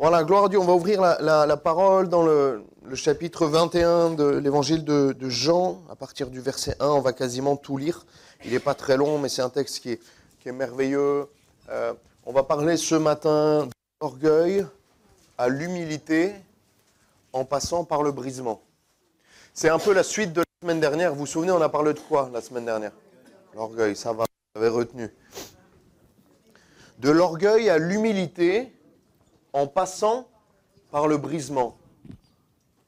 Voilà, gloire à Dieu. On va ouvrir la parole dans le chapitre 21 de l'évangile de Jean. À partir du verset 1, on va quasiment tout lire. Il n'est pas très long, mais c'est un texte qui est merveilleux. On va parler ce matin de l'orgueil à l'humilité en passant par le brisement. C'est un peu la suite de la semaine dernière. Vous vous souvenez, on a parlé de quoi la semaine dernière? L'orgueil, ça va, vous avez retenu. De l'orgueil à l'humilité en passant par le brisement.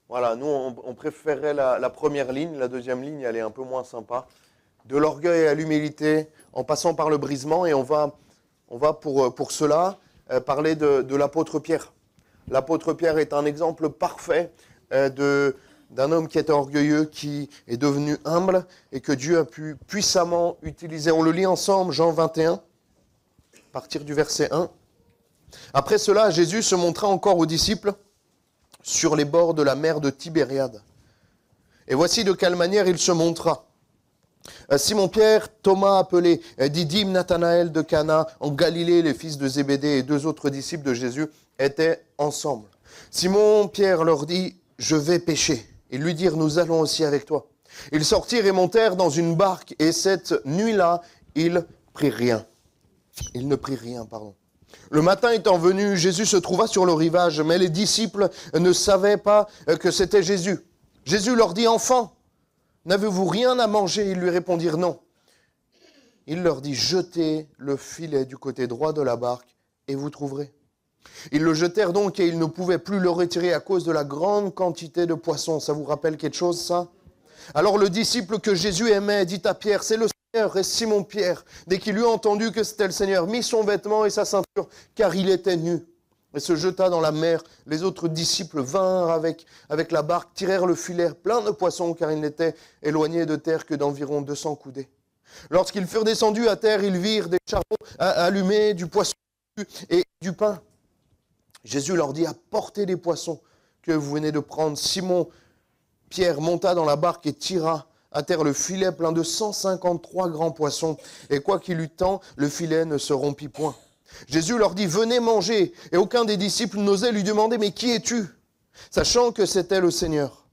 Voilà, nous, on préférait la première ligne. La deuxième ligne, elle est un peu moins sympa. De l'orgueil à l'humilité en passant par le brisement. Et on va pour cela, parler de l'apôtre Pierre. L'apôtre Pierre est un exemple parfait d'un homme qui était orgueilleux, qui est devenu humble et que Dieu a pu puissamment utiliser. On le lit ensemble, Jean 21, à partir du verset 1. Après cela, Jésus se montra encore aux disciples sur les bords de la mer de Tibériade. Et voici de quelle manière il se montra. Simon-Pierre, Thomas appelé Didyme, Nathanaël de Cana, en Galilée, les fils de Zébédée et deux autres disciples de Jésus étaient ensemble. Simon-Pierre leur dit, « Je vais pêcher. » Ils lui dirent, « Nous allons aussi avec toi. » Ils sortirent et montèrent dans une barque, et cette nuit-là, ils ne prirent rien. Le matin étant venu, Jésus se trouva sur le rivage, mais les disciples ne savaient pas que c'était Jésus. Jésus leur dit, « Enfants, n'avez-vous rien à manger ?» Ils lui répondirent, « Non. » Il leur dit, « Jetez le filet du côté droit de la barque, et vous trouverez. » Ils le jetèrent donc, et ils ne pouvaient plus le retirer à cause de la grande quantité de poissons. Ça vous rappelle quelque chose, ça? Alors le disciple que Jésus aimait dit à Pierre, « C'est le Seigneur. » Et Simon-Pierre, dès qu'il eut entendu que c'était le Seigneur, mit son vêtement et sa ceinture, car il était nu, et se jeta dans la mer. Les autres disciples vinrent avec la barque, tirèrent le filet plein de poissons, car il n'était éloigné de terre que d'environ 200 coudées. Lorsqu'ils furent descendus à terre, ils virent des charbons allumés, du poisson et du pain. Jésus leur dit, « Apportez les poissons que vous venez de prendre. » Simon-Pierre monta dans la barque et tira à terre le filet plein de 153 grands poissons. Et quoi qu'il eût tant, le filet ne se rompit point. Jésus leur dit, « Venez manger. » Et aucun des disciples n'osait lui demander, « Mais qui es-tu » sachant que c'était le Seigneur.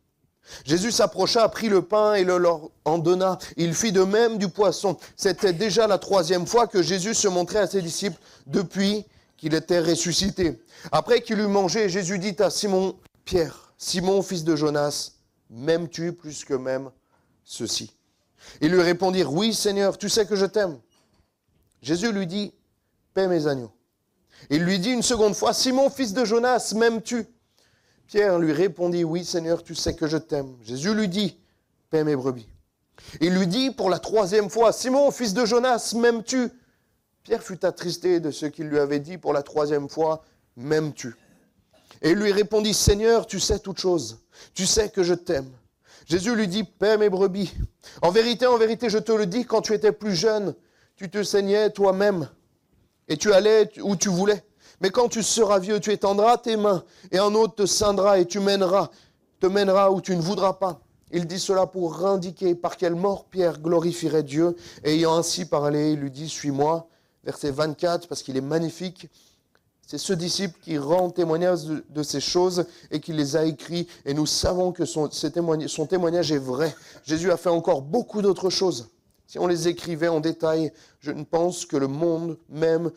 Jésus s'approcha, prit le pain et le leur en donna. Il fit de même du poisson. C'était déjà la 3e fois que Jésus se montrait à ses disciples depuis qu'il était ressuscité. Après qu'il eut mangé, Jésus dit à Simon-Pierre, « Simon, fils de Jonas, m'aimes-tu plus que même ceci ?» Ils lui répondirent, « Oui, Seigneur, tu sais que je t'aime. » Jésus lui dit, « Paie mes agneaux. » Il lui dit une seconde fois, « Simon, fils de Jonas, m'aimes-tu » Pierre lui répondit, « Oui, Seigneur, tu sais que je t'aime. » Jésus lui dit, « Paie mes brebis. » Il lui dit pour la 3e fois, « Simon, fils de Jonas, m'aimes-tu » Pierre fut attristé de ce qu'il lui avait dit pour la 3e fois, « M'aimes-tu » Et il lui répondit, « Seigneur, tu sais toutes choses. Tu sais que je t'aime. » Jésus lui dit, « Paie mes brebis. En vérité, je te le dis, quand tu étais plus jeune, tu te saignais toi-même et tu allais où tu voulais. Mais quand tu seras vieux, tu étendras tes mains et un autre te ceindra et te mènera où tu ne voudras pas. » Il dit cela pour indiquer par quelle mort Pierre glorifierait Dieu. Et ayant ainsi parlé, il lui dit, « Suis-moi. » Verset 24, parce qu'il est magnifique. C'est ce disciple qui rend témoignage de ces choses et qui les a écrits. Et nous savons que son témoignage est vrai. Jésus a fait encore beaucoup d'autres choses. Si on les écrivait en détail, je ne pense que le monde même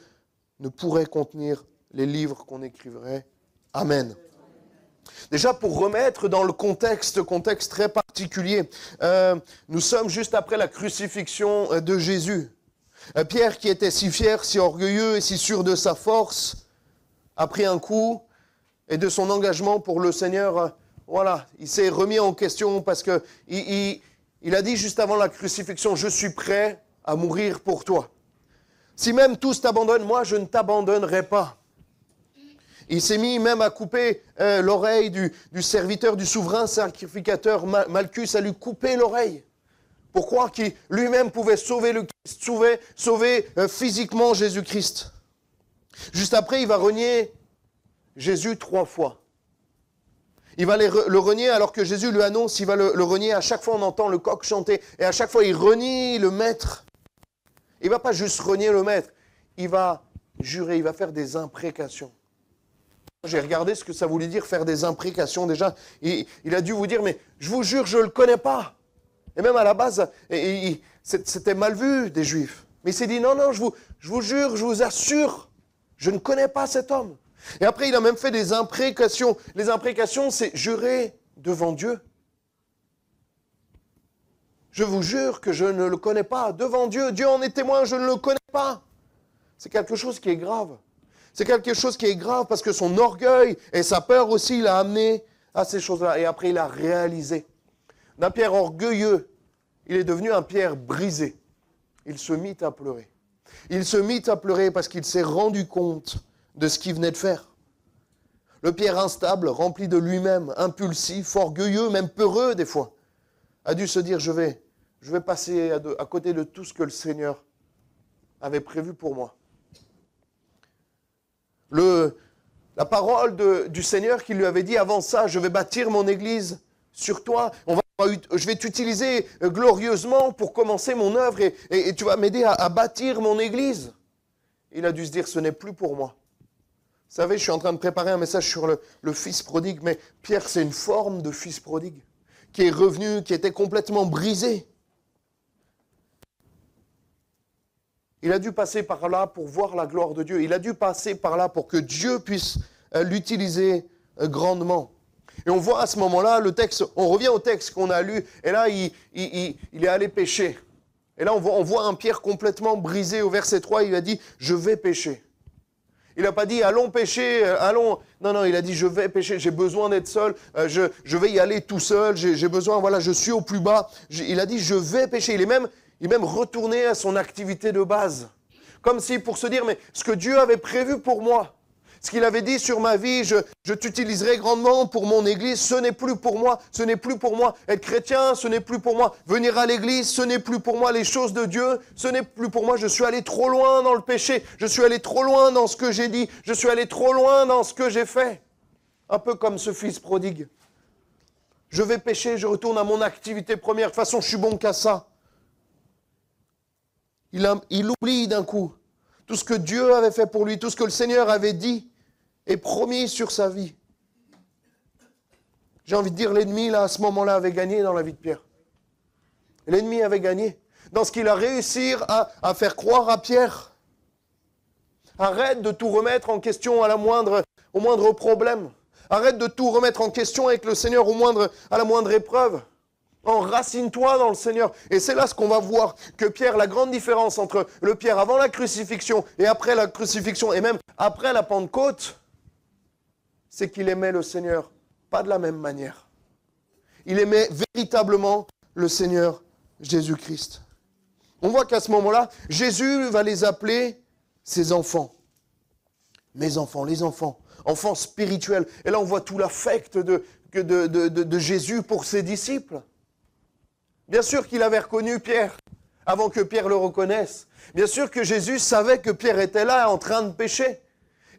ne pourrait contenir les livres qu'on écrirait. Amen. Déjà, pour remettre dans le contexte très particulier, nous sommes juste après la crucifixion de Jésus. Pierre, qui était si fier, si orgueilleux et si sûr de sa force, a pris un coup et de son engagement pour le Seigneur. Voilà, il s'est remis en question parce que il a dit juste avant la crucifixion, « Je suis prêt à mourir pour toi. Si même tous t'abandonnent, moi je ne t'abandonnerai pas. » Il s'est mis même à couper l'oreille du serviteur du souverain sacrificateur Malchus, à lui couper l'oreille. Pour croire qu'il lui-même pouvait sauver physiquement Jésus-Christ. Juste après, il va renier Jésus 3 fois. Il va le renier alors que Jésus lui annonce, il va le renier. À chaque fois, on entend le coq chanter. Et à chaque fois, il renie le maître. Il ne va pas juste renier le maître. Il va jurer, il va faire des imprécations. J'ai regardé ce que ça voulait dire faire des imprécations déjà. Et il a dû vous dire, mais je vous jure, je ne le connais pas. Et même à la base, c'était mal vu des Juifs. Mais il s'est dit, non, je vous jure, je vous assure, je ne connais pas cet homme. Et après, il a même fait des imprécations. Les imprécations, c'est jurer devant Dieu. Je vous jure que je ne le connais pas. Devant Dieu, Dieu en est témoin, je ne le connais pas. C'est quelque chose qui est grave. C'est quelque chose qui est grave parce que son orgueil et sa peur aussi l'a amené à ces choses-là. Et après, il a réalisé. D'un Pierre orgueilleux, il est devenu un Pierre brisé. Il se mit à pleurer. Il se mit à pleurer parce qu'il s'est rendu compte de ce qu'il venait de faire. Le Pierre instable, rempli de lui-même, impulsif, orgueilleux, même peureux des fois, a dû se dire, je vais passer à côté de tout ce que le Seigneur avait prévu pour moi. La parole du Seigneur qui lui avait dit avant ça, je vais bâtir mon église sur toi, je vais t'utiliser glorieusement pour commencer mon œuvre et tu vas m'aider à bâtir mon église. Il a dû se dire, ce n'est plus pour moi. Vous savez, je suis en train de préparer un message sur le fils prodigue, mais Pierre, c'est une forme de fils prodigue qui est revenu, qui était complètement brisé. Il a dû passer par là pour voir la gloire de Dieu. Il a dû passer par là pour que Dieu puisse l'utiliser grandement. Et on voit à ce moment-là, le texte, on revient au texte qu'on a lu, et là, il est allé pécher. Et là, on voit un Pierre complètement brisé. Au verset 3, il a dit, je vais pécher. Il n'a pas dit, allons pécher, allons... Non, il a dit, je vais pécher, j'ai besoin d'être seul, je vais y aller tout seul, j'ai besoin, voilà, je suis au plus bas. Il a dit, je vais pécher. Il est même retourné à son activité de base. Comme si pour se dire, mais ce que Dieu avait prévu pour moi, ce qu'il avait dit sur ma vie, je t'utiliserai grandement pour mon église, ce n'est plus pour moi, ce n'est plus pour moi. Être chrétien, ce n'est plus pour moi. Venir à l'église, ce n'est plus pour moi. Les choses de Dieu, ce n'est plus pour moi. Je suis allé trop loin dans le péché, je suis allé trop loin dans ce que j'ai dit, je suis allé trop loin dans ce que j'ai fait. Un peu comme ce fils prodigue. Je vais pécher, je retourne à mon activité première. De toute façon, je suis bon qu'à ça. Il oublie d'un coup tout ce que Dieu avait fait pour lui, tout ce que le Seigneur avait dit et promis sur sa vie. J'ai envie de dire, l'ennemi, là, à ce moment-là, avait gagné dans la vie de Pierre. L'ennemi avait gagné. Dans ce qu'il a réussi à faire croire à Pierre. Arrête de tout remettre en question au moindre problème. Arrête de tout remettre en question avec le Seigneur à la moindre épreuve. Enracine-toi dans le Seigneur. Et c'est là ce qu'on va voir, que Pierre, la grande différence entre le Pierre avant la crucifixion et après la crucifixion, et même après la Pentecôte, c'est qu'il aimait le Seigneur, pas de la même manière. Il aimait véritablement le Seigneur Jésus-Christ. On voit qu'à ce moment-là, Jésus va les appeler ses enfants. Mes enfants, les enfants, enfants spirituels. Et là, on voit tout l'affect de Jésus pour ses disciples. Bien sûr qu'il avait reconnu Pierre, avant que Pierre le reconnaisse. Bien sûr que Jésus savait que Pierre était là, en train de pécher.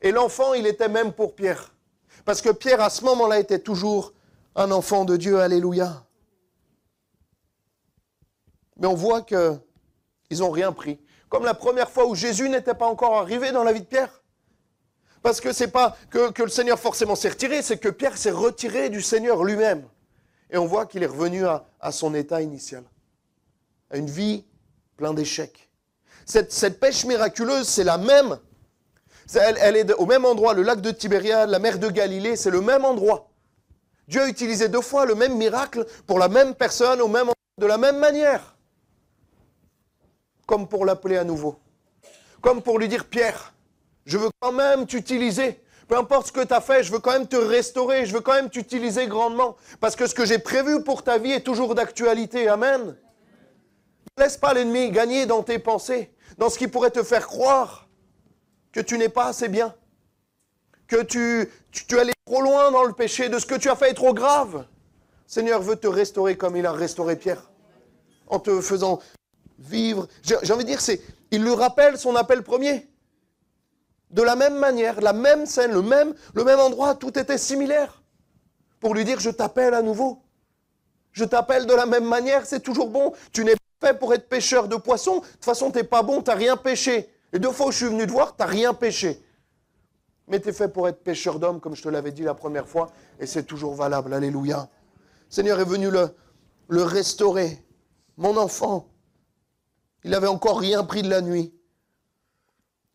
Et l'enfant, il était même pour Pierre. Parce que Pierre, à ce moment-là, était toujours un enfant de Dieu. Alléluia. Mais on voit qu'ils n'ont rien pris. Comme la première fois où Jésus n'était pas encore arrivé dans la vie de Pierre. Parce que ce n'est pas que le Seigneur forcément s'est retiré, c'est que Pierre s'est retiré du Seigneur lui-même. Et on voit qu'il est revenu à son état initial, à une vie pleine d'échecs. Cette pêche miraculeuse, c'est la même. Elle est au même endroit, le lac de Tibériade, la mer de Galilée, c'est le même endroit. Dieu a utilisé 2 fois le même miracle pour la même personne, de la même manière. Comme pour l'appeler à nouveau. Comme pour lui dire, Pierre, je veux quand même t'utiliser. Peu importe ce que tu as fait, je veux quand même te restaurer, je veux quand même t'utiliser grandement. Parce que ce que j'ai prévu pour ta vie est toujours d'actualité. Amen. Ne laisse pas l'ennemi gagner dans tes pensées, dans ce qui pourrait te faire croire que tu n'es pas assez bien, que tu es allé trop loin dans le péché, de ce que tu as fait est trop grave. Le Seigneur veut te restaurer comme il a restauré Pierre, en te faisant vivre. J'ai envie de dire, il lui rappelle son appel premier. De la même manière, la même scène, le même endroit, tout était similaire. Pour lui dire, je t'appelle à nouveau. Je t'appelle de la même manière, c'est toujours bon. Tu n'es pas fait pour être pêcheur de poissons. De toute façon, tu n'es pas bon, tu n'as rien pêché. Les 2 fois où je suis venu te voir, tu n'as rien pêché. Mais tu es fait pour être pêcheur d'hommes, comme je te l'avais dit la première fois, et c'est toujours valable. Alléluia. Le Seigneur est venu le restaurer. Mon enfant, il n'avait encore rien pris de la nuit.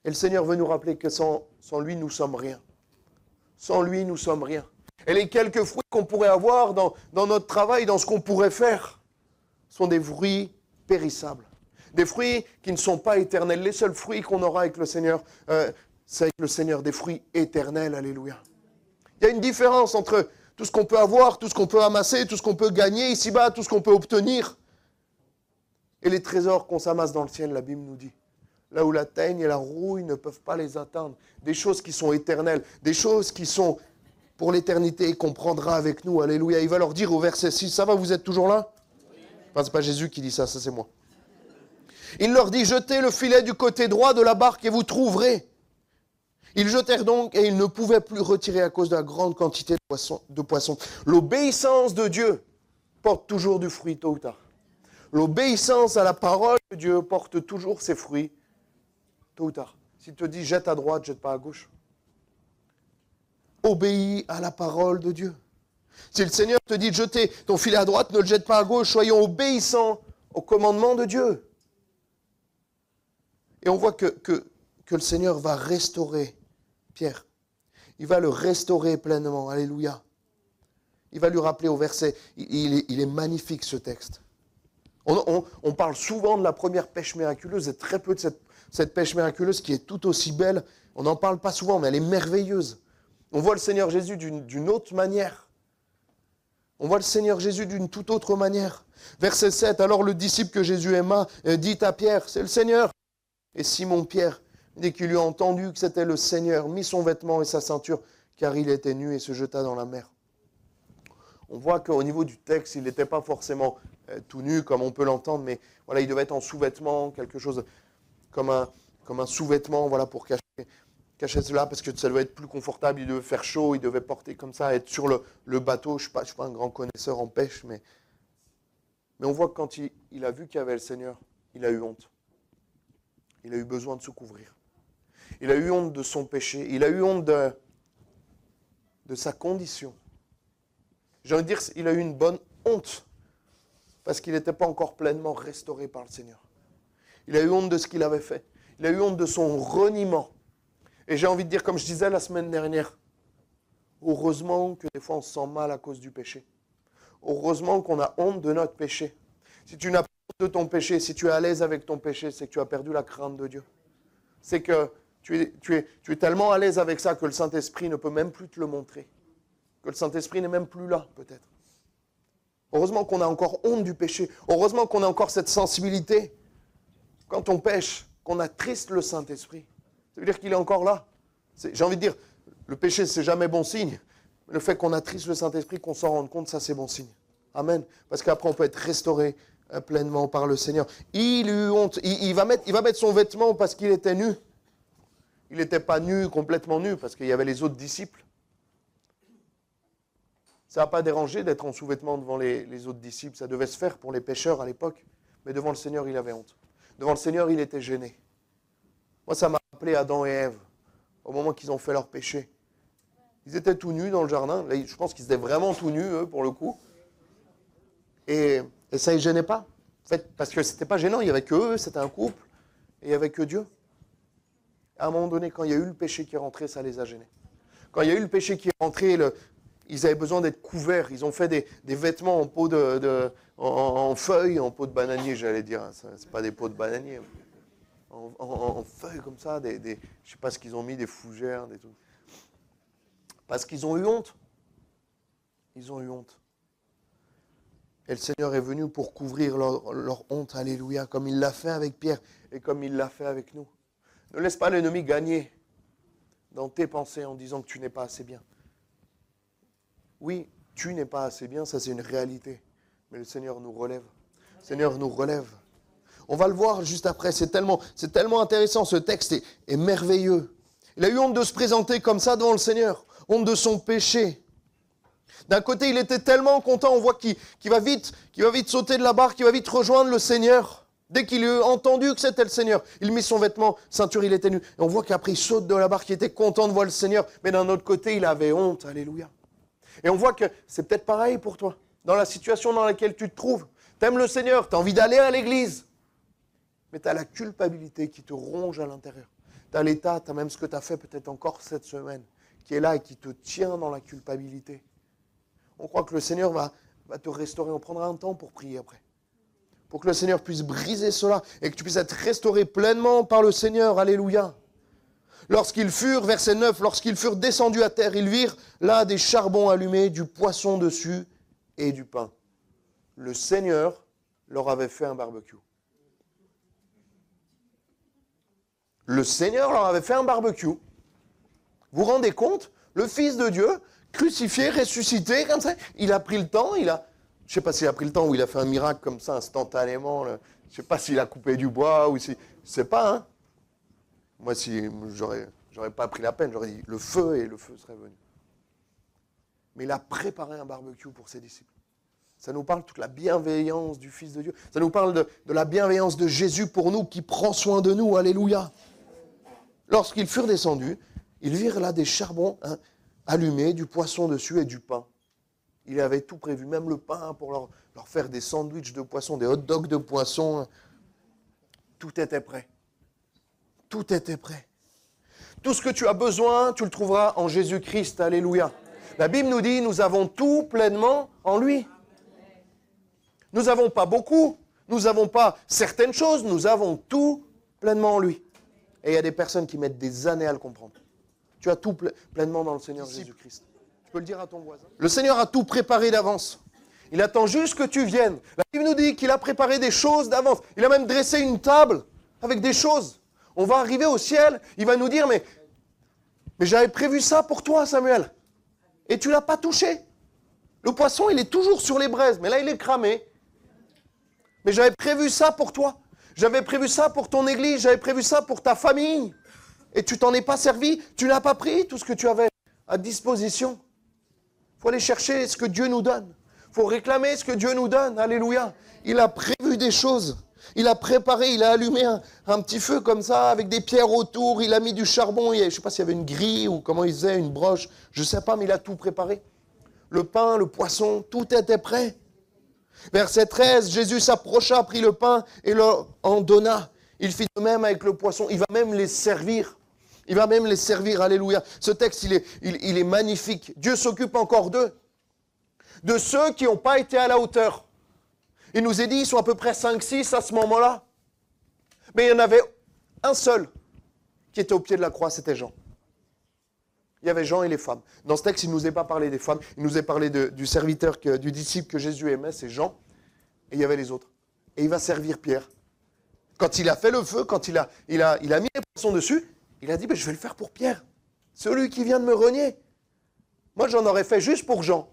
Et le Seigneur veut nous rappeler que sans lui, nous sommes rien. Sans lui, nous sommes rien. Et les quelques fruits qu'on pourrait avoir dans notre travail, dans ce qu'on pourrait faire, sont des fruits périssables. Des fruits qui ne sont pas éternels. Les seuls fruits qu'on aura avec le Seigneur, c'est avec le Seigneur, des fruits éternels. Alléluia. Il y a une différence entre tout ce qu'on peut avoir, tout ce qu'on peut amasser, tout ce qu'on peut gagner ici-bas, tout ce qu'on peut obtenir, et les trésors qu'on s'amasse dans le ciel, la Bible nous dit. Là où la teigne et la rouille ne peuvent pas les atteindre. Des choses qui sont éternelles, des choses qui sont pour l'éternité et qu'on prendra avec nous. Alléluia. Il va leur dire au verset 6, ça va, vous êtes toujours là? Enfin, ce n'est pas Jésus qui dit ça, ça c'est moi. Il leur dit, jetez le filet du côté droit de la barque et vous trouverez. Ils jetèrent donc et ils ne pouvaient plus retirer à cause de la grande quantité de poissons. L'obéissance de Dieu porte toujours du fruit tôt ou tard. L'obéissance à la parole de Dieu porte toujours ses fruits tôt ou tard. S'il te dit jette à droite, jette pas à gauche. Obéis à la parole de Dieu. Si le Seigneur te dit de jeter ton filet à droite, ne le jette pas à gauche. Soyons obéissants au commandement de Dieu. Et on voit que le Seigneur va restaurer Pierre. Il va le restaurer pleinement. Alléluia. Il va lui rappeler au verset, il est magnifique ce texte. On parle souvent de la première pêche miraculeuse et très peu de cette pêche miraculeuse qui est tout aussi belle. On n'en parle pas souvent, mais elle est merveilleuse. On voit le Seigneur Jésus d'une autre manière. On voit le Seigneur Jésus d'une toute autre manière. Verset 7, alors le disciple que Jésus aima dit à Pierre, c'est le Seigneur. Et Simon-Pierre, dès qu'il eut entendu que c'était le Seigneur, mit son vêtement et sa ceinture, car il était nu et se jeta dans la mer. On voit qu'au niveau du texte, il n'était pas forcément tout nu, comme on peut l'entendre, mais voilà, il devait être en sous-vêtement, quelque chose comme un sous-vêtement, voilà, pour cacher cela, parce que ça devait être plus confortable, il devait faire chaud, il devait porter comme ça, être sur le bateau. Je ne suis pas un grand connaisseur en pêche, mais on voit que quand il a vu qu'il y avait le Seigneur, il a eu honte. Il a eu besoin de se couvrir. Il a eu honte de son péché. Il a eu honte de sa condition. J'ai envie de dire qu'il a eu une bonne honte parce qu'il n'était pas encore pleinement restauré par le Seigneur. Il a eu honte de ce qu'il avait fait. Il a eu honte de son reniement. Et j'ai envie de dire, comme je disais la semaine dernière, heureusement que des fois on se sent mal à cause du péché. Heureusement qu'on a honte de notre péché. Si tu n'as pas honte de ton péché, si tu es à l'aise avec ton péché, c'est que tu as perdu la crainte de Dieu. C'est que tu es tellement à l'aise avec ça que le Saint-Esprit ne peut même plus te le montrer. Que le Saint-Esprit n'est même plus là, peut-être. Heureusement qu'on a encore honte du péché. Heureusement qu'on a encore cette sensibilité. Quand on pêche, qu'on attriste le Saint-Esprit. Ça veut dire qu'il est encore là. J'ai envie de dire, le péché, c'est jamais bon signe. Le fait qu'on attriste le Saint-Esprit, qu'on s'en rende compte, ça c'est bon signe. Amen. Parce qu'après, on peut être restauré pleinement par le Seigneur. Il eut honte. Il va mettre son vêtement parce qu'il était nu. Il n'était pas nu, complètement nu, parce qu'il y avait les autres disciples. Ça n'a pas dérangé d'être en sous-vêtement devant les autres disciples. Ça devait se faire pour les pécheurs à l'époque. Mais devant le Seigneur, il avait honte. Devant le Seigneur, il était gêné. Moi, ça m'a rappelé Adam et Ève, au moment qu'ils ont fait leur péché. Ils étaient tout nus dans le jardin. Là, je pense qu'ils étaient vraiment tout nus, eux, pour le coup. Et ça ne les gênait pas. En fait, parce que ce n'était pas gênant. Il n'y avait que eux, c'était un couple. Et il n'y avait que Dieu. À un moment donné, quand il y a eu le péché qui est rentré, ça les a gênés. Quand il y a eu le péché qui est rentré, ils avaient besoin d'être couverts. Ils ont fait des vêtements en peau en feuilles, en peau de bananier, j'allais dire. Ce n'est pas des peaux de bananier. En feuilles comme ça, je ne sais pas ce qu'ils ont mis, des fougères, des trucs. Parce qu'ils ont eu honte. Ils ont eu honte. Et le Seigneur est venu pour couvrir leur honte, alléluia, comme il l'a fait avec Pierre et comme il l'a fait avec nous. Ne laisse pas l'ennemi gagner dans tes pensées en disant que tu n'es pas assez bien. Oui, tu n'es pas assez bien, ça c'est une réalité. Mais le Seigneur nous relève. Le Seigneur nous relève. On va le voir juste après, c'est tellement intéressant, ce texte est merveilleux. Il a eu honte de se présenter comme ça devant le Seigneur, honte de son péché. D'un côté, il était tellement content, on voit qu'il va vite sauter de la barque, qu'il va vite rejoindre le Seigneur. Dès qu'il a entendu que c'était le Seigneur, il mit son vêtement, ceinture, il était nu. Et on voit qu'après, il saute de la barque, il était content de voir le Seigneur. Mais d'un autre côté, il avait honte. Alléluia. Et on voit que c'est peut-être pareil pour toi. Dans la situation dans laquelle tu te trouves, tu aimes le Seigneur, tu as envie d'aller à l'église. Mais tu as la culpabilité qui te ronge à l'intérieur. Tu as l'état, tu as même ce que tu as fait peut-être encore cette semaine, qui est là et qui te tient dans la culpabilité. On croit que le Seigneur va te restaurer. On prendra un temps pour prier après. Pour que le Seigneur puisse briser cela et que tu puisses être restauré pleinement par le Seigneur. Alléluia. Lorsqu'ils furent, verset 9, lorsqu'ils furent descendus à terre, ils virent là des charbons allumés, du poisson dessus et du pain. Le Seigneur leur avait fait un barbecue. Le Seigneur leur avait fait un barbecue. Vous vous rendez compte? Le Fils de Dieu, crucifié, ressuscité, comme ça, il a pris le temps, je ne sais pas s'il a pris le temps ou il a fait un miracle comme ça instantanément. Je ne sais pas s'il a coupé du bois ou si... Je ne sais pas, hein. Moi, si j'aurais pas pris la peine, j'aurais dit le feu et le feu serait venu. Mais il a préparé un barbecue pour ses disciples. Ça nous parle de toute la bienveillance du Fils de Dieu. Ça nous parle de la bienveillance de Jésus pour nous, qui prend soin de nous. Alléluia. Lorsqu'ils furent descendus, ils virent là des charbons allumés, du poisson dessus et du pain. Il avait tout prévu, même le pain pour leur faire des sandwichs de poisson, des hot dogs de poisson. Tout était prêt. Tout était prêt. Tout ce que tu as besoin, tu le trouveras en Jésus-Christ. Alléluia. La Bible nous dit, nous avons tout pleinement en lui. Nous n'avons pas beaucoup, nous n'avons pas certaines choses, nous avons tout pleinement en lui. Et il y a des personnes qui mettent des années à le comprendre. Tu as tout pleinement dans le Seigneur Jésus-Christ. Tu peux le dire à ton voisin. Le Seigneur a tout préparé d'avance. Il attend juste que tu viennes. La Bible nous dit qu'il a préparé des choses d'avance. Il a même dressé une table avec des choses. On va arriver au ciel, il va nous dire, mais j'avais prévu ça pour toi, Samuel. Et tu ne l'as pas touché. Le poisson, il est toujours sur les braises, mais là, il est cramé. Mais j'avais prévu ça pour toi. J'avais prévu ça pour ton église. J'avais prévu ça pour ta famille. Et tu t'en es pas servi. Tu n'as pas pris tout ce que tu avais à disposition. Il faut aller chercher ce que Dieu nous donne. Il faut réclamer ce que Dieu nous donne. Alléluia. Il a prévu des choses. Il a préparé, il a allumé un petit feu comme ça, avec des pierres autour. Il a mis du charbon. Je ne sais pas s'il y avait une grille ou comment il faisait, une broche. Je ne sais pas, mais il a tout préparé. Le pain, le poisson, tout était prêt. Verset 13, Jésus s'approcha, prit le pain et leur en donna. Il fit de même avec le poisson. Il va même les servir. Il va même les servir. Alléluia. Ce texte, il est magnifique. Dieu s'occupe encore d'eux. De ceux qui n'ont pas été à la hauteur. Il nous est dit, ils sont à peu près 5-6 à ce moment-là. Mais il y en avait un seul qui était au pied de la croix, c'était Jean. Il y avait Jean et les femmes. Dans ce texte, il ne nous est pas parlé des femmes, il nous est parlé du serviteur, du disciple que Jésus aimait, c'est Jean. Et il y avait les autres. Et il va servir Pierre. Quand il a fait le feu, quand il a mis les poissons dessus, il a dit, je vais le faire pour Pierre. Celui qui vient de me renier. Moi, j'en aurais fait juste pour Jean.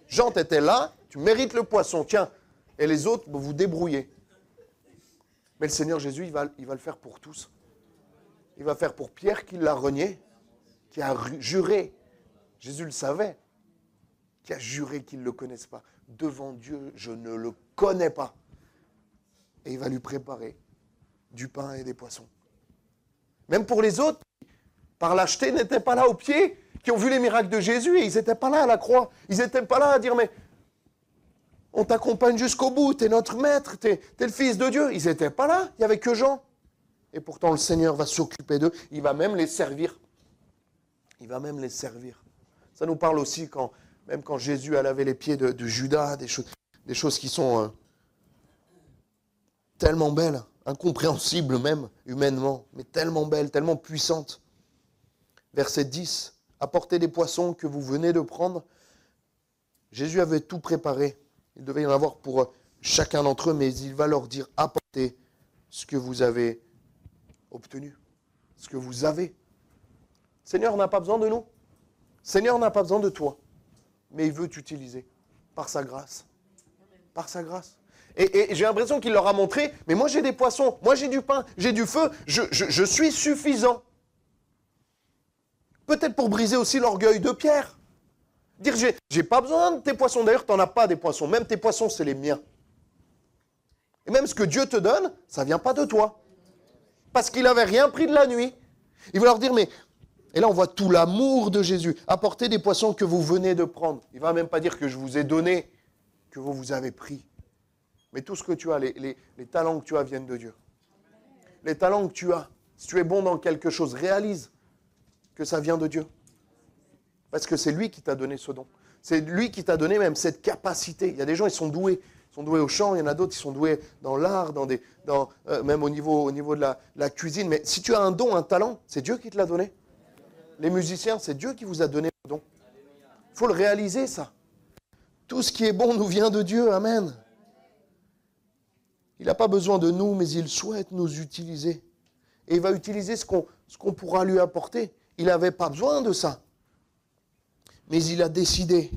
Jean, tu étais là, tu mérites le poisson, tiens. Et les autres, vous vous débrouillez. Mais le Seigneur Jésus, il va le faire pour tous. Il va faire pour Pierre qui l'a renié, qui a juré, Jésus le savait, qui a juré qu'il ne le connaisse pas. Devant Dieu, je ne le connais pas. Et il va lui préparer du pain et des poissons. Même pour les autres, par lâcheté, n'étaient pas là au pied, qui ont vu les miracles de Jésus, et ils n'étaient pas là à la croix. Ils n'étaient pas là à dire, mais on t'accompagne jusqu'au bout, t'es notre maître, t'es le Fils de Dieu. Ils n'étaient pas là, il n'y avait que Jean. Et pourtant, le Seigneur va s'occuper d'eux, il va même les servir. Il va même les servir. Ça nous parle aussi, même quand Jésus a lavé les pieds de Judas, des choses qui sont tellement belles, incompréhensibles même, humainement, mais tellement belles, tellement puissantes. Verset 10, « Apportez des poissons que vous venez de prendre. » Jésus avait tout préparé. Il devait y en avoir pour chacun d'entre eux, mais il va leur dire, « Apportez ce que vous avez obtenu, ce que vous avez. » Le Seigneur n'a pas besoin de nous. Le Seigneur n'a pas besoin de toi. Mais il veut t'utiliser par sa grâce. Par sa grâce. Et j'ai l'impression qu'il leur a montré, mais moi j'ai des poissons, moi j'ai du pain, j'ai du feu, je suis suffisant. Peut-être pour briser aussi l'orgueil de Pierre. Dire, j'ai pas besoin de tes poissons. D'ailleurs, tu n'en as pas des poissons. Même tes poissons, c'est les miens. Et même ce que Dieu te donne, ça ne vient pas de toi. Parce qu'il n'avait rien pris de la nuit. Il va leur dire, mais... Et là, on voit tout l'amour de Jésus. Apportez des poissons que vous venez de prendre. Il ne va même pas dire que je vous ai donné, que vous avez pris. Mais tout ce que tu as, les talents que tu as viennent de Dieu. Les talents que tu as, si tu es bon dans quelque chose, réalise que ça vient de Dieu. Parce que c'est lui qui t'a donné ce don. C'est lui qui t'a donné même cette capacité. Il y a des gens, ils sont doués. Ils sont doués au chant, il y en a d'autres, ils sont doués dans l'art, même au niveau de la cuisine. Mais si tu as un don, un talent, c'est Dieu qui te l'a donné. Les musiciens, c'est Dieu qui vous a donné le don. Il faut le réaliser, ça. Tout ce qui est bon nous vient de Dieu. Amen. Il n'a pas besoin de nous, mais il souhaite nous utiliser. Et il va utiliser ce qu'on pourra lui apporter. Il n'avait pas besoin de ça. Mais il a décidé.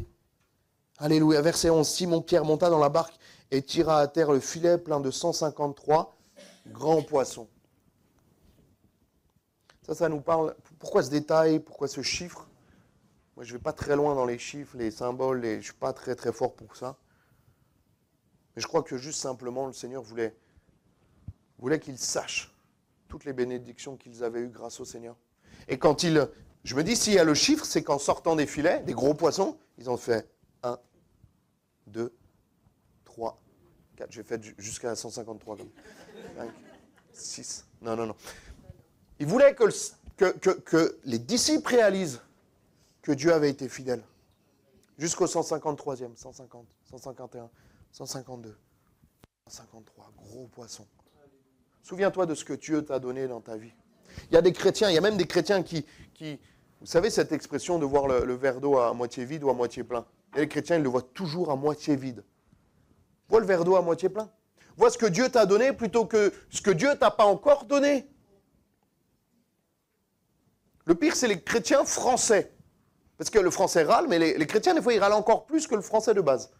Alléluia. Verset 11. Simon-Pierre monta dans la barque et tira à terre le filet plein de 153 grands poissons. Ça nous parle. Pourquoi ce détail? Pourquoi ce chiffre? Moi, je ne vais pas très loin dans les chiffres, les symboles, je ne suis pas très très fort pour ça. Mais je crois que juste simplement, le Seigneur voulait qu'ils sachent toutes les bénédictions qu'ils avaient eues grâce au Seigneur. Et quand je me dis, s'il y a le chiffre, c'est qu'en sortant des filets, des gros poissons, ils ont fait 1, 2, 3, 4. J'ai fait jusqu'à 153. 5, 6. Non. Il voulait que les disciples réalisent que Dieu avait été fidèle. Jusqu'au 153e, 150, 151, 152, 153, gros poissons. Souviens-toi de ce que Dieu t'a donné dans ta vie. Il y a des chrétiens, il y a même des chrétiens qui vous savez cette expression de voir le verre d'eau à moitié vide ou à moitié plein. Et les chrétiens, ils le voient toujours à moitié vide. Vois le verre d'eau à moitié plein. Vois ce que Dieu t'a donné plutôt que ce que Dieu t'a pas encore donné. Le pire, c'est les chrétiens français. Parce que le français râle, mais les chrétiens, des fois, ils râlent encore plus que le français de base.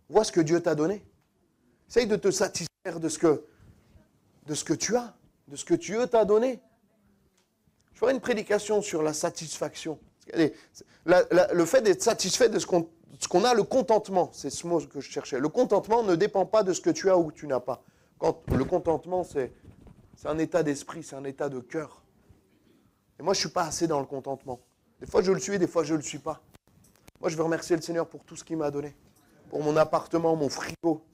Vois ce que Dieu t'a donné. Essaye de te satisfaire de ce que tu as, de ce que Dieu t'a donné. Je ferai une prédication sur la satisfaction. Le fait d'être satisfait de ce qu'on a, le contentement, c'est ce mot que je cherchais. Le contentement ne dépend pas de ce que tu as ou que tu n'as pas. Le contentement, c'est un état d'esprit, c'est un état de cœur. Et moi, je ne suis pas assez dans le contentement. Des fois, je le suis, des fois, je ne le suis pas. Moi, je veux remercier le Seigneur pour tout ce qu'il m'a donné. Pour mon appartement, mon frigo.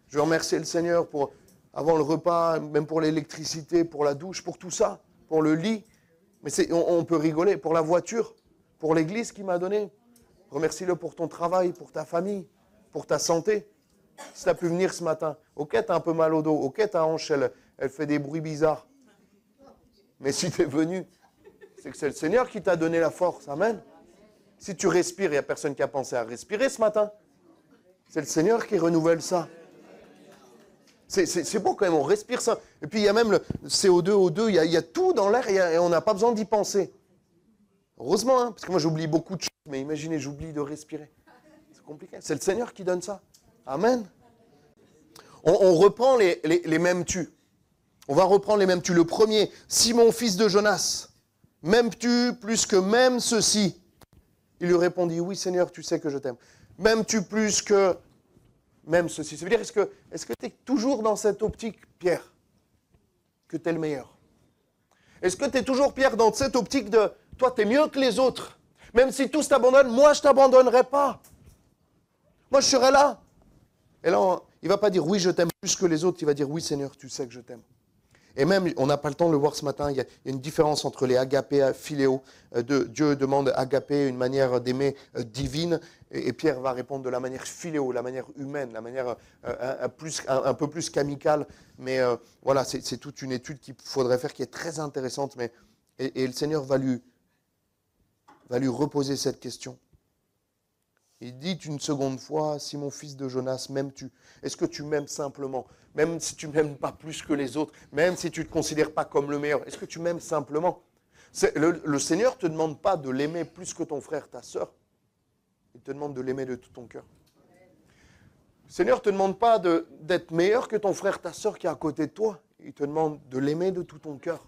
Je veux remercier le Seigneur pour, avant le repas, même pour l'électricité, pour la douche, pour tout ça, pour le lit. Mais on peut rigoler. Pour la voiture, pour l'église qu'il m'a donné. Remercie-le pour ton travail, pour ta famille, pour ta santé. Si tu as pu venir ce matin, ok, tu as un peu mal au dos, ok, ta hanche, elle fait des bruits bizarres. Mais si tu es venu, c'est que c'est le Seigneur qui t'a donné la force. Amen. Si tu respires, il n'y a personne qui a pensé à respirer ce matin. C'est le Seigneur qui renouvelle ça. C'est beau quand même, on respire ça. Et puis il y a même le CO2, O2, il y a tout dans l'air et on n'a pas besoin d'y penser. Heureusement, hein, parce que moi j'oublie beaucoup de choses, mais imaginez, j'oublie de respirer. C'est compliqué. C'est le Seigneur qui donne ça. Amen. On reprend les mêmes tu. On va reprendre les mêmes tu. Le premier, Simon, fils de Jonas. M'aimes-tu plus que même ceci? Il lui répondit, oui Seigneur, tu sais que je t'aime. M'aimes-tu plus que même ceci? Ça veut dire, est-ce que tu es toujours dans cette optique, Pierre, que tu es le meilleur? Est-ce que tu es toujours, Pierre, dans cette optique de, toi, tu es mieux que les autres? Même si tous t'abandonnent, moi, je ne t'abandonnerai pas. Moi, je serai là. Et là, il ne va pas dire, oui, je t'aime plus que les autres. Il va dire, oui Seigneur, tu sais que je t'aime. Et même, on n'a pas le temps de le voir ce matin, il y a une différence entre les agapés et philéo. Dieu demande agapé, une manière d'aimer divine, et Pierre va répondre de la manière philéo, la manière humaine, la manière un peu plus qu'amicale. Mais voilà, c'est toute une étude qu'il faudrait faire qui est très intéressante. Et le Seigneur va lui reposer cette question. Il dit une seconde fois, Simon, fils de Jonas, m'aimes-tu? Est-ce que tu m'aimes simplement? Même si tu ne m'aimes pas plus que les autres, même si tu ne te considères pas comme le meilleur, est-ce que tu m'aimes simplement? Le Seigneur ne te demande pas de l'aimer plus que ton frère, ta sœur. Il te demande de l'aimer de tout ton cœur. Le Seigneur ne te demande pas d'être meilleur que ton frère, ta sœur qui est à côté de toi. Il te demande de l'aimer de tout ton cœur,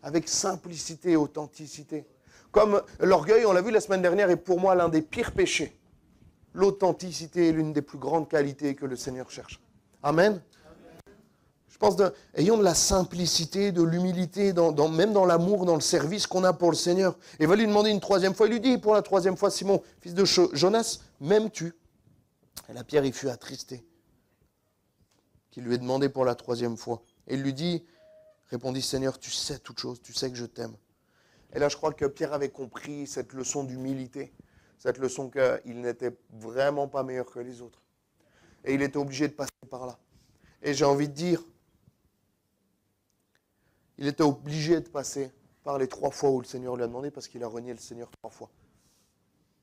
avec simplicité et authenticité. Comme l'orgueil, on l'a vu la semaine dernière, est pour moi l'un des pires péchés. L'authenticité est l'une des plus grandes qualités que le Seigneur cherche. Amen. Je pense, ayons de la simplicité, de l'humilité, même dans l'amour, dans le service qu'on a pour le Seigneur. Et il va lui demander une troisième fois. Il lui dit pour la troisième fois, Simon, fils de Jonas, m'aimes-tu? Et là, Pierre, il fut attristé qu'il lui ait demandé pour la troisième fois. Et il lui dit, répondit, Seigneur, tu sais toutes choses, tu sais que je t'aime. Et là, je crois que Pierre avait compris cette leçon d'humilité, cette leçon qu'il n'était vraiment pas meilleur que les autres. Et il était obligé de passer par là. Et j'ai envie de dire, il était obligé de passer par les 3 fois où le Seigneur lui a demandé, parce qu'il a renié le Seigneur 3 fois.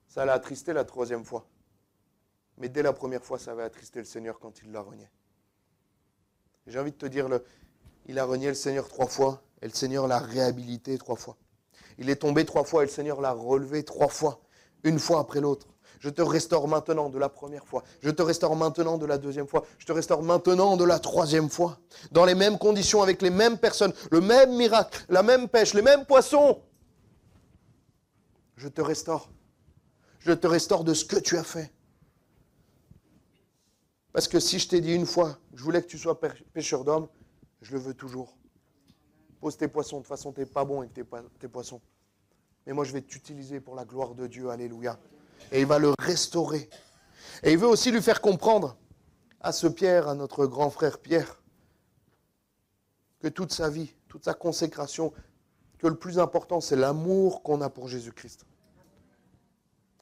Ça l'a attristé la 3e fois. Mais dès la première fois, ça avait attristé le Seigneur quand il l'a renié. J'ai envie de te dire, il a renié le Seigneur 3 fois, et le Seigneur l'a réhabilité 3 fois. Il est tombé 3 fois, et le Seigneur l'a relevé 3 fois, une fois après l'autre. Je te restaure maintenant de la première fois. Je te restaure maintenant de la 2e fois. Je te restaure maintenant de la 3e fois. Dans les mêmes conditions, avec les mêmes personnes, le même miracle, la même pêche, les mêmes poissons. Je te restaure. Je te restaure de ce que tu as fait. Parce que si je t'ai dit une fois, je voulais que tu sois pêcheur d'hommes, je le veux toujours. Pose tes poissons. De toute façon, tu n'es pas bon avec tes poissons. Mais moi, je vais t'utiliser pour la gloire de Dieu. Alléluia. Et il va le restaurer. Et il veut aussi lui faire comprendre à ce Pierre, à notre grand frère Pierre, que toute sa vie, toute sa consécration, que le plus important, c'est l'amour qu'on a pour Jésus-Christ.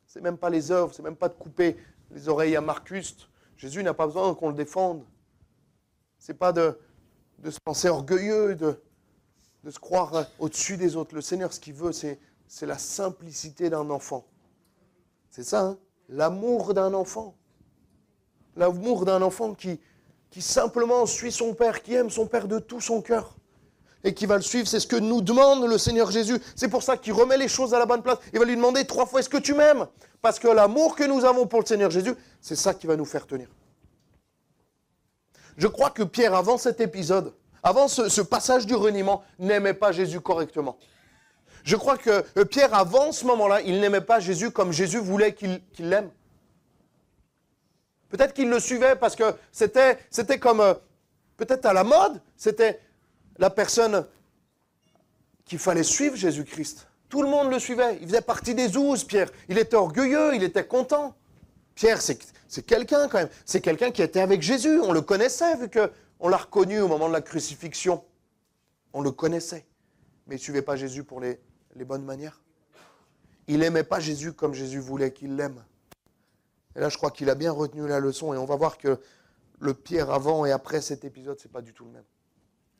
C'est même pas les œuvres, c'est même pas de couper les oreilles à Marcus. Jésus n'a pas besoin qu'on le défende. C'est pas de se penser orgueilleux, de se croire au-dessus des autres. Le Seigneur, ce qu'il veut, c'est la simplicité d'un enfant. C'est ça, hein? L'amour d'un enfant. L'amour d'un enfant qui simplement suit son Père, qui aime son Père de tout son cœur et qui va le suivre. C'est ce que nous demande le Seigneur Jésus. C'est pour ça qu'il remet les choses à la bonne place. Il va lui demander 3 fois, est-ce que tu m'aimes? Parce que l'amour que nous avons pour le Seigneur Jésus, c'est ça qui va nous faire tenir. Je crois que Pierre, avant cet épisode, avant ce passage du reniement, n'aimait pas Jésus correctement. Je crois que Pierre, avant ce moment-là, il n'aimait pas Jésus comme Jésus voulait qu'il l'aime. Peut-être qu'il le suivait parce que c'était comme, peut-être à la mode, c'était la personne qu'il fallait suivre, Jésus-Christ. Tout le monde le suivait. Il faisait partie des 12, Pierre. Il était orgueilleux, il était content. Pierre, c'est quelqu'un quand même. C'est quelqu'un qui était avec Jésus. On le connaissait vu qu'on l'a reconnu au moment de la crucifixion. On le connaissait. Mais il ne suivait pas Jésus pour les bonnes manières. Il n'aimait pas Jésus comme Jésus voulait qu'il l'aime. Et là, je crois qu'il a bien retenu la leçon. Et on va voir que le Pierre avant et après cet épisode, ce n'est pas du tout le même.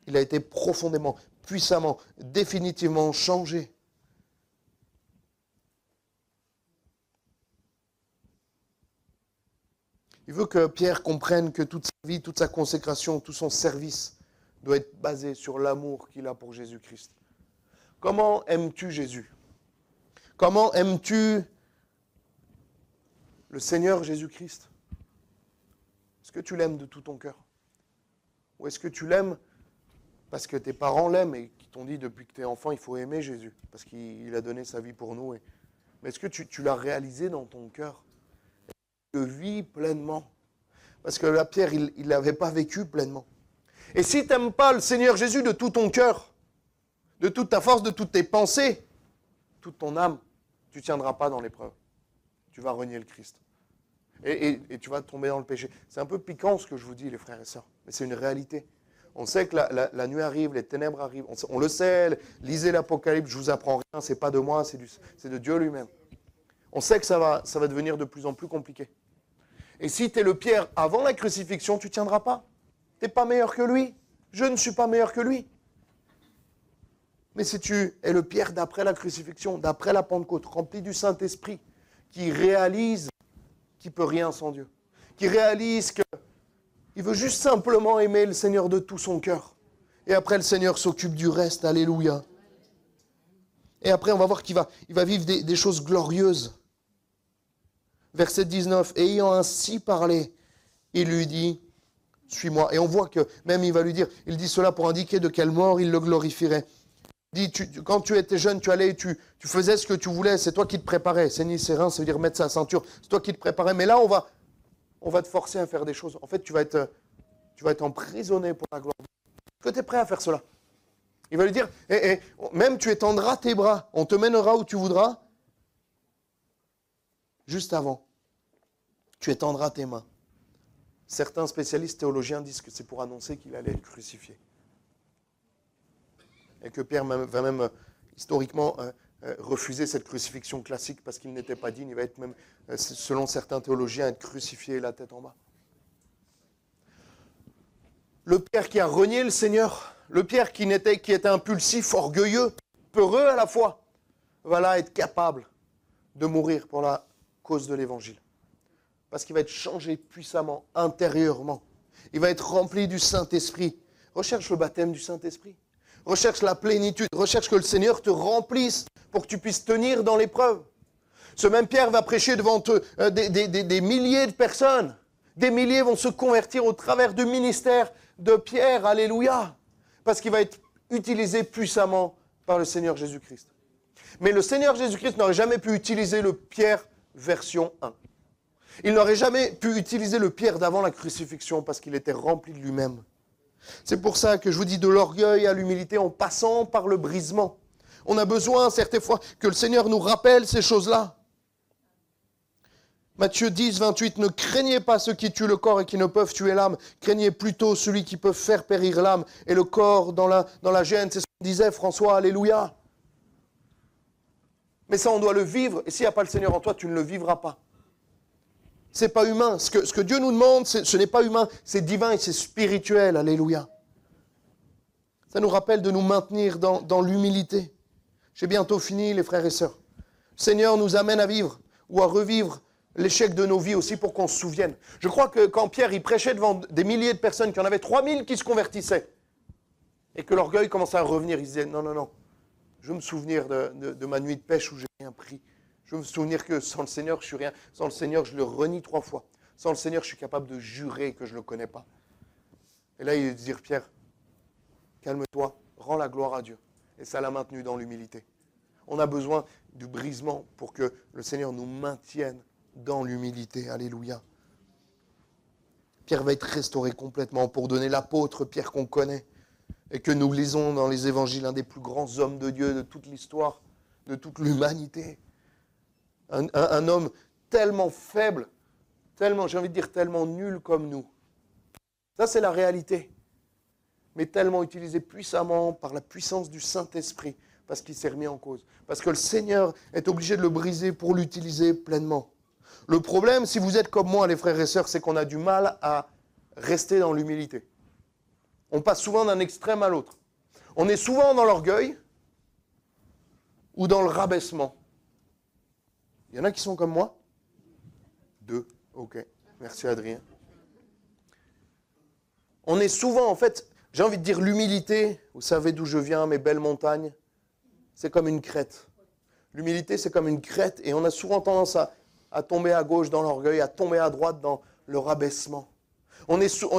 Il a été profondément, puissamment, définitivement changé. Il veut que Pierre comprenne que toute sa vie, toute sa consécration, tout son service doit être basé sur l'amour qu'il a pour Jésus-Christ. Comment aimes-tu Jésus? Comment aimes-tu le Seigneur Jésus-Christ? Est-ce que tu l'aimes de tout ton cœur? Ou est-ce que tu l'aimes parce que tes parents l'aiment et qui t'ont dit depuis que tu es enfant, il faut aimer Jésus, parce qu'il a donné sa vie pour nous. Mais est-ce que tu l'as réalisé dans ton cœur? Tu le vis pleinement? Parce que là, Pierre, il ne l'avait pas vécu pleinement. Et si tu n'aimes pas le Seigneur Jésus de tout ton cœur, de toute ta force, de toutes tes pensées, toute ton âme, tu ne tiendras pas dans l'épreuve. Tu vas renier le Christ. Et tu vas tomber dans le péché. C'est un peu piquant ce que je vous dis, les frères et sœurs, mais c'est une réalité. On sait que la nuit arrive, les ténèbres arrivent, on le sait, lisez l'Apocalypse, je ne vous apprends rien, ce n'est pas de moi, c'est de Dieu lui-même. On sait que ça va devenir de plus en plus compliqué. Et si tu es le Pierre avant la crucifixion, tu ne tiendras pas. Tu n'es pas meilleur que lui. Je ne suis pas meilleur que lui. Mais si tu es le Pierre d'après la crucifixion, d'après la Pentecôte, rempli du Saint-Esprit, qui réalise qu'il ne peut rien sans Dieu, qui réalise qu'il veut juste simplement aimer le Seigneur de tout son cœur. Et après, le Seigneur s'occupe du reste. Alléluia. Et après, on va voir qu'il va vivre des choses glorieuses. Verset 19, « Ayant ainsi parlé, il lui dit, « Suis-moi. » Et on voit que même il va lui dire, il dit cela pour indiquer de quelle mort il le glorifierait. Il dit, quand tu étais jeune, tu allais, tu faisais ce que tu voulais, c'est toi qui te préparais. Saigner ses reins, ça veut dire mettre sa ceinture, c'est toi qui te préparais. Mais là, on va te forcer à faire des choses. En fait, tu vas être emprisonné pour la gloire de Dieu. Est-ce que tu es prêt à faire cela? Il va lui dire, même tu étendras tes bras, on te mènera où tu voudras. Juste avant, tu étendras tes mains. Certains spécialistes théologiens disent que c'est pour annoncer qu'il allait être crucifié. Et que Pierre va même historiquement refuser cette crucifixion classique parce qu'il n'était pas digne. Il va être même, selon certains théologiens, être crucifié la tête en bas. Le Pierre qui a renié le Seigneur, le Pierre qui était impulsif, orgueilleux, peureux à la fois, va là être capable de mourir pour la cause de l'Évangile. Parce qu'il va être changé puissamment, intérieurement. Il va être rempli du Saint-Esprit. Recherche le baptême du Saint-Esprit. Recherche la plénitude. Recherche que le Seigneur te remplisse pour que tu puisses tenir dans l'épreuve. Ce même Pierre va prêcher devant des milliers de personnes. Des milliers vont se convertir au travers du ministère de Pierre. Alléluia. Parce qu'il va être utilisé puissamment par le Seigneur Jésus-Christ. Mais le Seigneur Jésus-Christ n'aurait jamais pu utiliser le Pierre version 1. Il n'aurait jamais pu utiliser le Pierre d'avant la crucifixion parce qu'il était rempli de lui-même. C'est pour ça que je vous dis de l'orgueil à l'humilité en passant par le brisement. On a besoin, certaines fois, que le Seigneur nous rappelle ces choses-là. Matthieu 10, 28, ne craignez pas ceux qui tuent le corps et qui ne peuvent tuer l'âme. Craignez plutôt celui qui peut faire périr l'âme et le corps dans la gêne. C'est ce qu'on disait François, alléluia. Mais ça, on doit le vivre. Et s'il n'y a pas le Seigneur en toi, tu ne le vivras pas. Ce n'est pas humain. Ce que Dieu nous demande, ce n'est pas humain. C'est divin et c'est spirituel. Alléluia. Ça nous rappelle de nous maintenir dans l'humilité. J'ai bientôt fini, les frères et sœurs. Le Seigneur nous amène à vivre ou à revivre l'échec de nos vies aussi pour qu'on se souvienne. Je crois que quand Pierre il prêchait devant des milliers de personnes, qu'il y en avait 3000 qui se convertissaient, et que l'orgueil commençait à revenir, il disait non, je veux me souvenir de ma nuit de pêche où j'ai rien pris. Je veux me souvenir que sans le Seigneur, je suis rien. Sans le Seigneur, je le renie 3 fois. Sans le Seigneur, je suis capable de jurer que je ne le connais pas. Et là, il va dire, Pierre, calme-toi, rends la gloire à Dieu. Et ça l'a maintenu dans l'humilité. On a besoin du brisement pour que le Seigneur nous maintienne dans l'humilité. Alléluia. Pierre va être restauré complètement pour donner l'apôtre Pierre qu'on connaît et que nous lisons dans les évangiles, un des plus grands hommes de Dieu de toute l'histoire, de toute l'humanité. Un homme tellement faible, tellement, j'ai envie de dire, tellement nul comme nous. Ça, c'est la réalité. Mais tellement utilisé puissamment par la puissance du Saint-Esprit, parce qu'il s'est remis en cause. Parce que le Seigneur est obligé de le briser pour l'utiliser pleinement. Le problème, si vous êtes comme moi, les frères et sœurs, c'est qu'on a du mal à rester dans l'humilité. On passe souvent d'un extrême à l'autre. On est souvent dans l'orgueil ou dans le rabaissement. Il y en a qui sont comme moi? 2. Ok. Merci Adrien. On est souvent, en fait, j'ai envie de dire l'humilité, vous savez d'où je viens, mes belles montagnes, c'est comme une crête. L'humilité, c'est comme une crête et on a souvent tendance à tomber à gauche dans l'orgueil, à tomber à droite dans le rabaissement.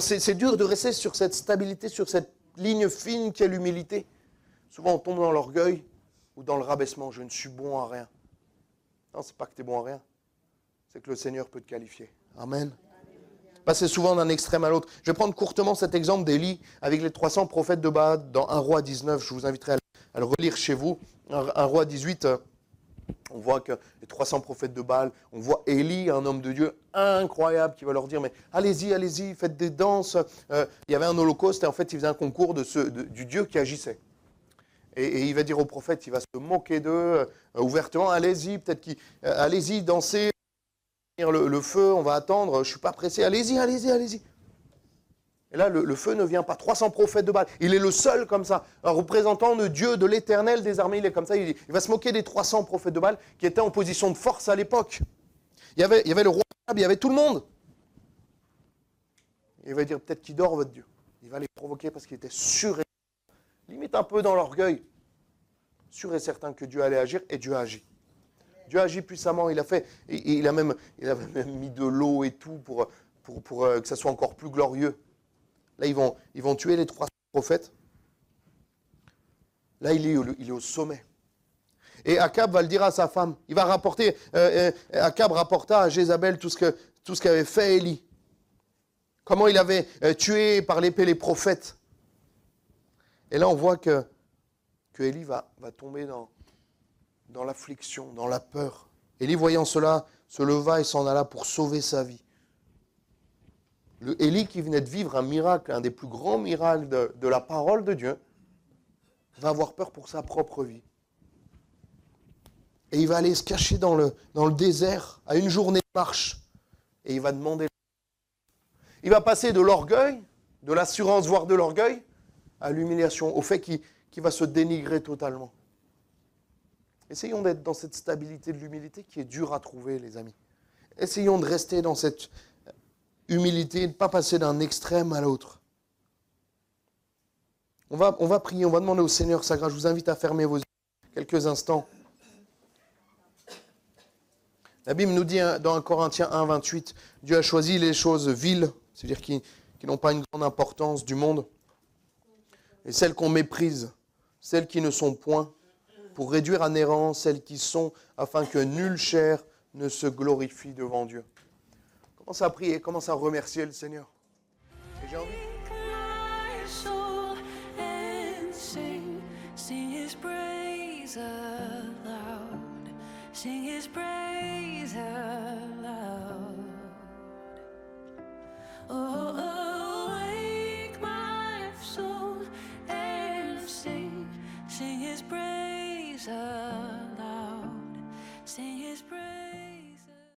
C'est dur de rester sur cette stabilité, sur cette ligne fine qu'est l'humilité. Souvent, on tombe dans l'orgueil ou dans le rabaissement. Je ne suis bon à rien. Non, ce n'est pas que tu es bon à rien. C'est que le Seigneur peut te qualifier. Amen. Passer souvent d'un extrême à l'autre. Je vais prendre courtement cet exemple d'Élie avec les 300 prophètes de Baal dans 1 Roi 19. Je vous inviterai à le relire chez vous. 1 Roi 18, on voit que les 300 prophètes de Baal, on voit Élie, un homme de Dieu incroyable, qui va leur dire, mais allez-y, faites des danses. Il y avait un holocauste et en fait, il faisait un concours du Dieu qui agissait. Et il va dire aux prophètes, il va se moquer d'eux ouvertement, allez-y, allez-y, dansez, le feu, on va attendre, je ne suis pas pressé, allez-y. Et là, le feu ne vient pas. 300 prophètes de Baal. Il est le seul comme ça, un représentant de Dieu, de l'Éternel des armées. Il est comme ça. Il va se moquer des 300 prophètes de Baal qui étaient en position de force à l'époque. Il y avait le roi, il y avait tout le monde. Il va dire peut-être qu'il dort votre Dieu. Il va les provoquer parce qu'il était sûr et limite un peu dans l'orgueil. Sûr et certain que Dieu allait agir et Dieu a agi. Dieu a agi puissamment. Il a même mis de l'eau et tout pour que ça soit encore plus glorieux. Là, ils vont tuer les 300 prophètes. Là, il est au sommet. Et Akab va le dire à sa femme. Il va rapporter, Akab rapporta à Jézabel tout ce qu'avait fait Élie. Comment il avait tué par l'épée les prophètes. Et là, on voit que Élie va tomber dans l'affliction, dans la peur. Élie, voyant cela, se leva et s'en alla pour sauver sa vie. Élie, qui venait de vivre un miracle, un des plus grands miracles de la parole de Dieu, va avoir peur pour sa propre vie. Et il va aller se cacher dans le désert, à une journée de marche. Et il va demander. Il va passer de l'orgueil, de l'assurance, voire de l'orgueil, à l'humiliation, au fait qu'il va se dénigrer totalement. Essayons d'être dans cette stabilité de l'humilité qui est dure à trouver, les amis. Essayons de rester dans cette humilité, de ne pas passer d'un extrême à l'autre. On va prier, on va demander au Seigneur sa grâce. Je vous invite à fermer vos yeux quelques instants. La Bible nous dit dans 1 Corinthiens 1, 28, Dieu a choisi les choses viles, c'est-à-dire qui n'ont pas une grande importance du monde, et celles qu'on méprise, celles qui ne sont point, pour réduire à néant celles qui sont, afin que nulle chair ne se glorifie devant Dieu. Commence à prier, commence à remercier le Seigneur. Et j'ai envie. Sing his praise aloud, sing his praise.